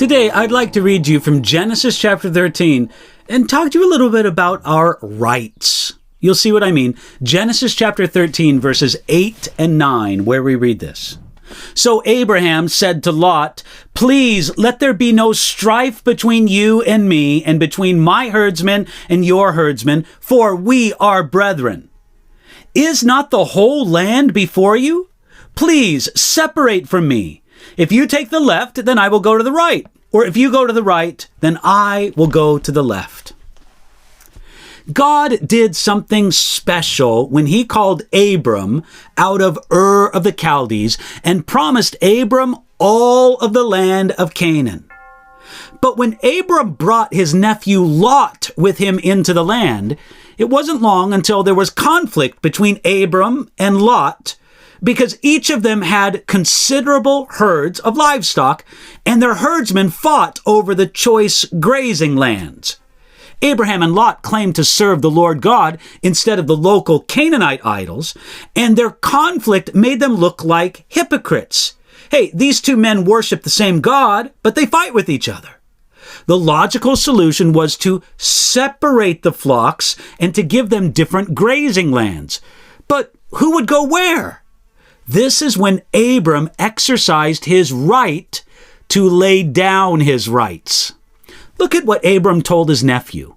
Today, I'd like to read you from Genesis chapter 13 and talk to you a little bit about our rights. You'll see what I mean. Genesis chapter 13, verses 8 and 9, where we read this. So Abraham said to Lot, "Please let there be no strife between you and me, and between my herdsmen and your herdsmen, for we are brethren. Is not the whole land before you? Please separate from me. If you take the left, then I will go to the right. Or if you go to the right, then I will go to the left." God did something special when he called Abram out of Ur of the Chaldees and promised Abram all of the land of Canaan. But when Abram brought his nephew Lot with him into the land, it wasn't long until there was conflict between Abram and Lot, because each of them had considerable herds of livestock, and their herdsmen fought over the choice grazing lands. Abraham and Lot claimed to serve the Lord God instead of the local Canaanite idols, and their conflict made them look like hypocrites. Hey, these two men worship the same God, but they fight with each other. The logical solution was to separate the flocks and to give them different grazing lands. But who would go where? This is when Abram exercised his right to lay down his rights. Look at what Abram told his nephew.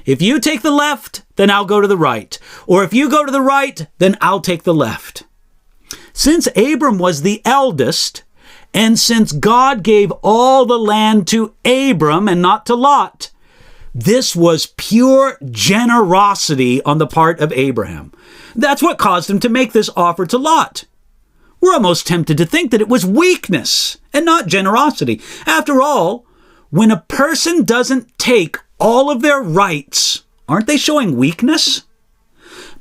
"If you take the left, then I'll go to the right. Or if you go to the right, then I'll take the left." Since Abram was the eldest, and since God gave all the land to Abram and not to Lot, this was pure generosity on the part of Abraham. That's what caused him to make this offer to Lot. We're almost tempted to think that it was weakness and not generosity. After all, when a person doesn't take all of their rights, aren't they showing weakness?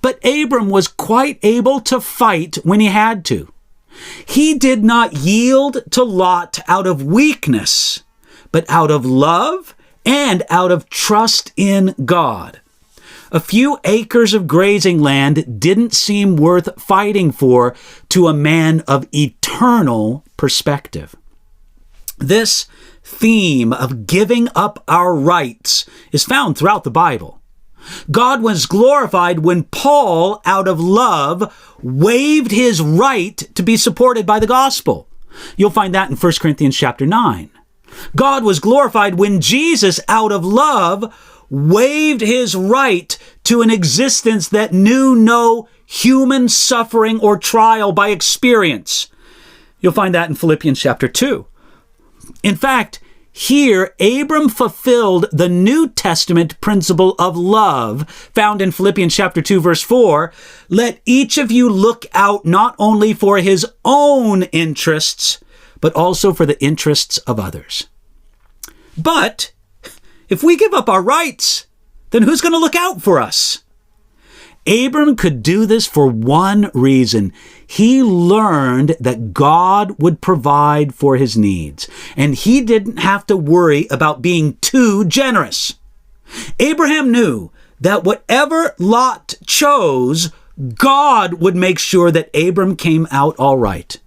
But Abram was quite able to fight when he had to. He did not yield to Lot out of weakness, but out of love and out of trust in God. A few acres of grazing land didn't seem worth fighting for to a man of eternal perspective. This theme of giving up our rights is found throughout the Bible. God was glorified when Paul, out of love, waived his right to be supported by the gospel. You'll find that in 1 Corinthians chapter 9. God was glorified when Jesus, out of love, waived his right to an existence that knew no human suffering or trial by experience. You'll find that in Philippians chapter 2. In fact, here, Abram fulfilled the New Testament principle of love found in Philippians chapter 2, verse 4. "Let each of you look out not only for his own interests, but also for the interests of others." But if we give up our rights, then who's going to look out for us? Abram could do this for one reason. He learned that God would provide for his needs, and he didn't have to worry about being too generous. Abraham knew that whatever Lot chose, God would make sure that Abram came out all right.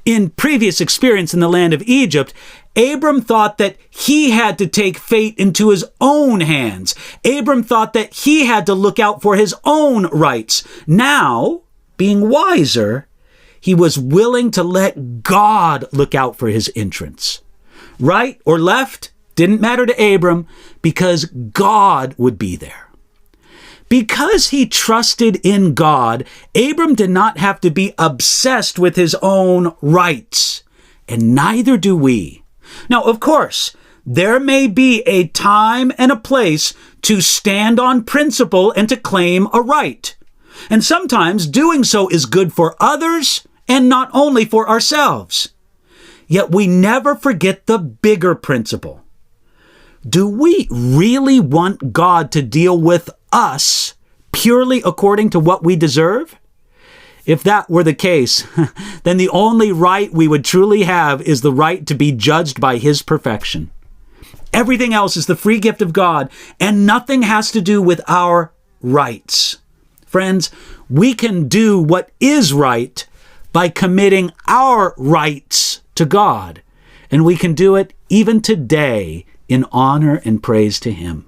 In previous experience in the land of Egypt, Abram thought that he had to take fate into his own hands. Abram thought that he had to look out for his own rights. Now, being wiser, he was willing to let God look out for his interests. Right or left didn't matter to Abram because God would be there. Because he trusted in God, Abram did not have to be obsessed with his own rights, and neither do we. Now, of course, there may be a time and a place to stand on principle and to claim a right. And sometimes doing so is good for others and not only for ourselves. Yet we never forget the bigger principle. Do we really want God to deal with us purely according to what we deserve? If that were the case, then the only right we would truly have is the right to be judged by his perfection. Everything else is the free gift of God, and nothing has to do with our rights. Friends, we can do what is right by committing our rights to God, and we can do it even today in honor and praise to him.